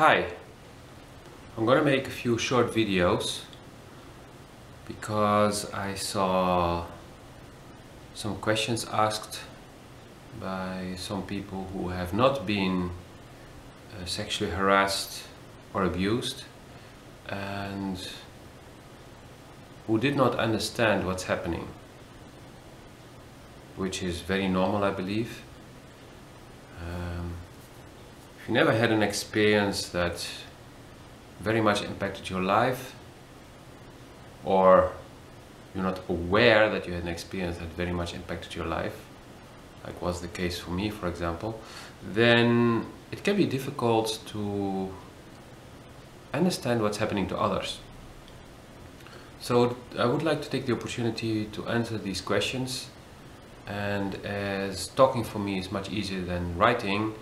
Hi, I'm gonna make a few short videos because I saw some questions asked by some people who have not been sexually harassed or abused and who did not understand what's happening, which is very normal, I believe. If you never had an experience that very much impacted your life, or you're not aware that you had an experience that very much impacted your life, like was the case for me, for example, then it can be difficult to understand what's happening to others. So I would like to take the opportunity to answer these questions, and as talking for me is much easier than writing,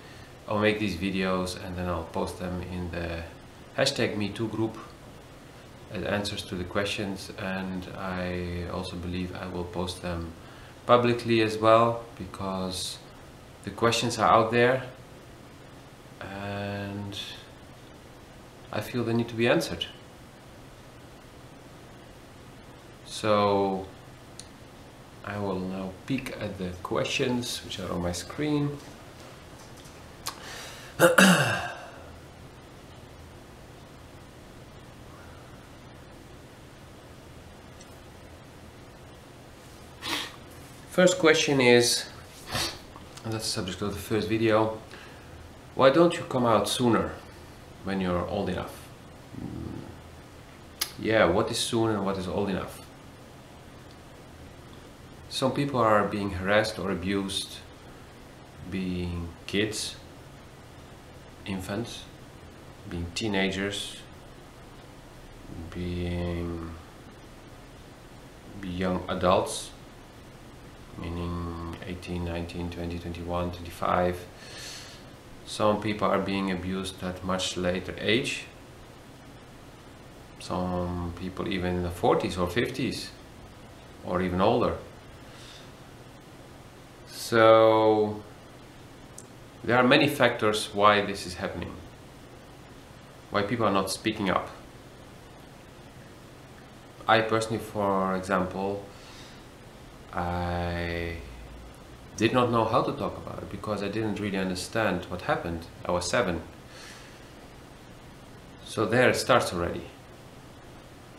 I'll make these videos and then I'll post them in the #MeToo group as answers to the questions, and I also believe I will post them publicly as well, because the questions are out there and I feel they need to be answered. So I will now peek at the questions which are on my screen. First question is, and that's the subject of the first video: why don't you come out sooner when you're old enough? Yeah, what is soon and what is old enough? Some people are being harassed or abused being kids, infants, being teenagers, being young adults, meaning 18, 19, 20, 21, 25. Some people are being abused at much later age. Some people even in the 40s or 50s or even older. So there are many factors why this is happening, why people are not speaking up. I personally, for example, I did not know how to talk about it because I didn't really understand what happened. I was 7. So there it starts already.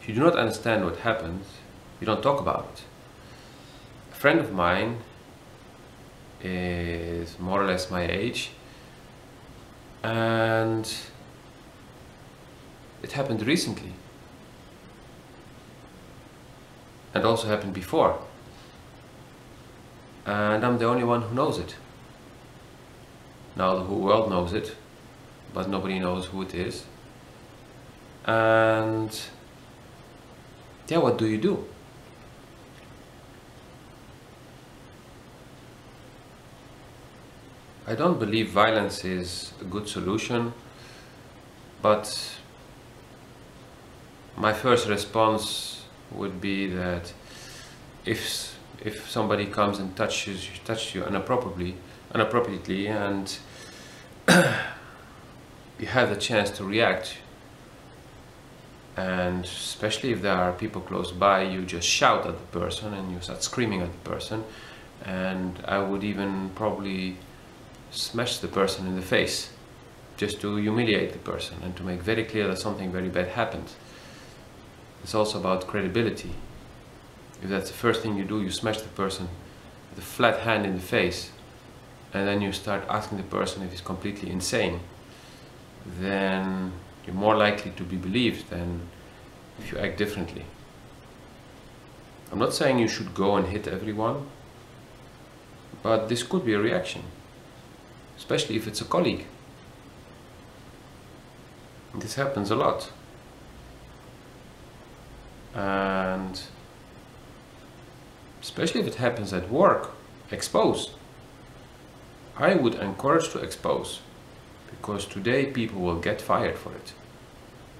If you do not understand what happened, you don't talk about it. A friend of mine is more or less my age, and it happened recently, and also happened before, and I'm the only one who knows it. Now the whole world knows it, but nobody knows who it is. And yeah, what do you do? I don't believe violence is a good solution, but my first response would be that if somebody comes and touches you inappropriately and you have the chance to react, and especially if there are people close by, you just shout at the person and you start screaming at the person, and I would even probably smash the person in the face just to humiliate the person and to make very clear that something very bad happened. It's also about credibility. If that's the first thing you do, you smash the person with a flat hand in the face, and then you start asking the person if he's completely insane, then you're more likely to be believed than if you act differently. I'm not saying you should go and hit everyone, but this could be a reaction, especially if it's a colleague. This happens a lot. And especially if it happens at work, expose. I would encourage to expose, because today people will get fired for it.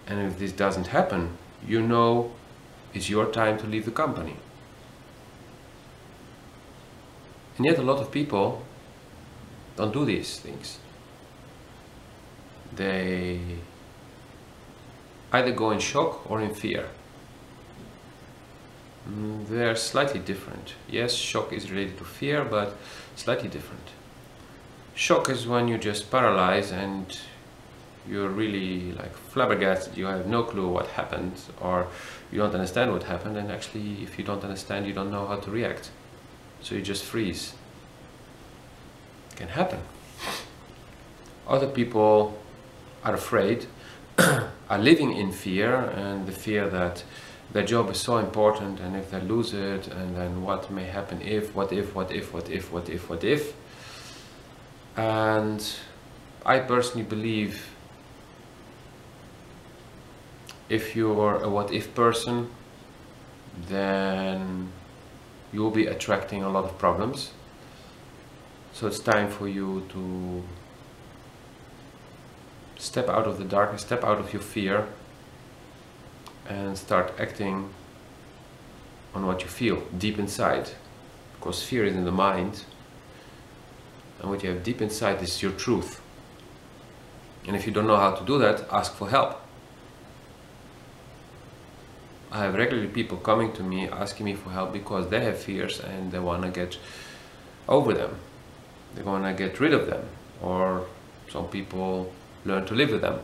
And if this doesn't happen, you know it's your time to leave the company. And yet a lot of people don't do these things. they either go in shock or in fear. They're slightly different. Yes, shock is related to fear, but slightly different. Shock is when you just paralyze and you're really like flabbergasted, you have no clue what happened, or you don't understand what happened, and actually if you don't understand, you don't know how to react. So you just freeze. It can happen. Other people are afraid, are living in fear, and the fear that their job is so important, and if they lose it, and then what may happen if, what if, what if, what if, what if, what if. And I personally believe if you're a what if person, then you will be attracting a lot of problems. So it's time for you to step out of the darkness, step out of your fear, and start acting on what you feel deep inside. Because fear is in the mind, and what you have deep inside is your truth. And if you don't know how to do that, ask for help. I have regularly people coming to me asking me for help because they have fears and they want to get over them. They want to get rid of them, or some people learn to live with them.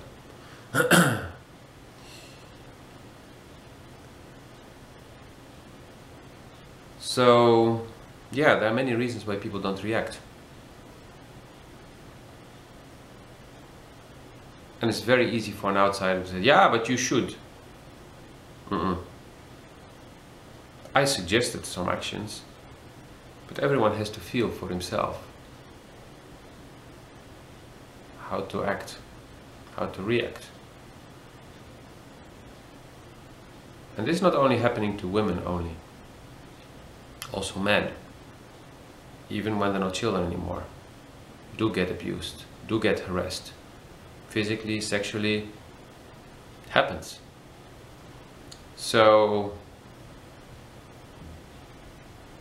So, yeah, there are many reasons why people don't react. And it's very easy for an outsider to say, yeah, but you should. I suggested some actions, but everyone has to feel for himself how to act, how to react. And this is not only happening to women only, also men. Even when they're not children anymore, do get abused, do get harassed, physically, sexually. It happens. So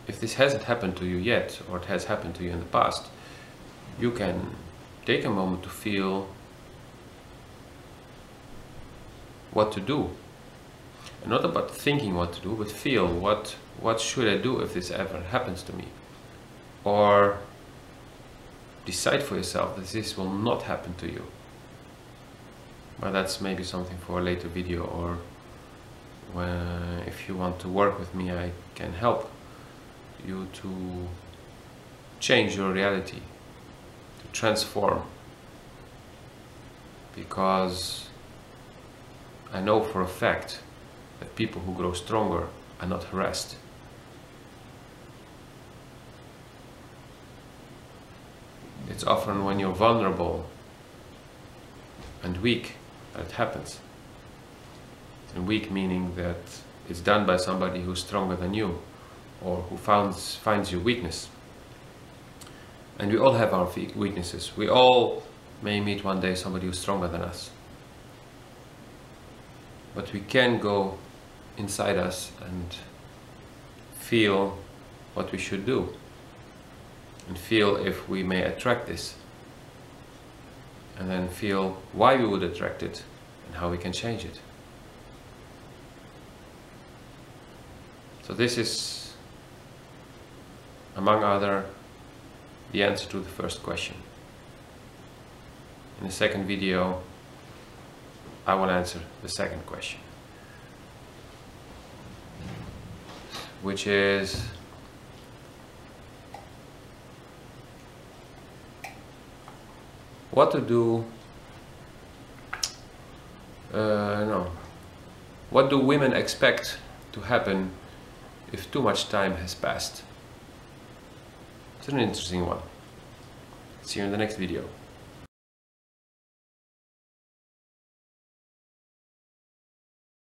if this hasn't happened to you yet, or it has happened to you in the past, you can take a moment to feel what to do. And not about thinking what to do, but feel what should I do if this ever happens to me? Or decide for yourself that this will not happen to you. But that's maybe something for a later video, or if you want to work with me, I can help you to change your reality, to transform. Because I know for a fact that people who grow stronger are not harassed. It's often when you're vulnerable and weak that it happens. And weak meaning that it's done by somebody who's stronger than you, or who finds your weakness. And we all have our weaknesses. We all may meet one day somebody who's stronger than us. But we can go inside us and feel what we should do, and feel if we may attract this, and then feel why we would attract it and how we can change it. So this is, among other, the answer to the first question. In the second video, I will answer the second question, which is, what to do, what do women expect to happen if too much time has passed? It's an interesting one. See you in the next video.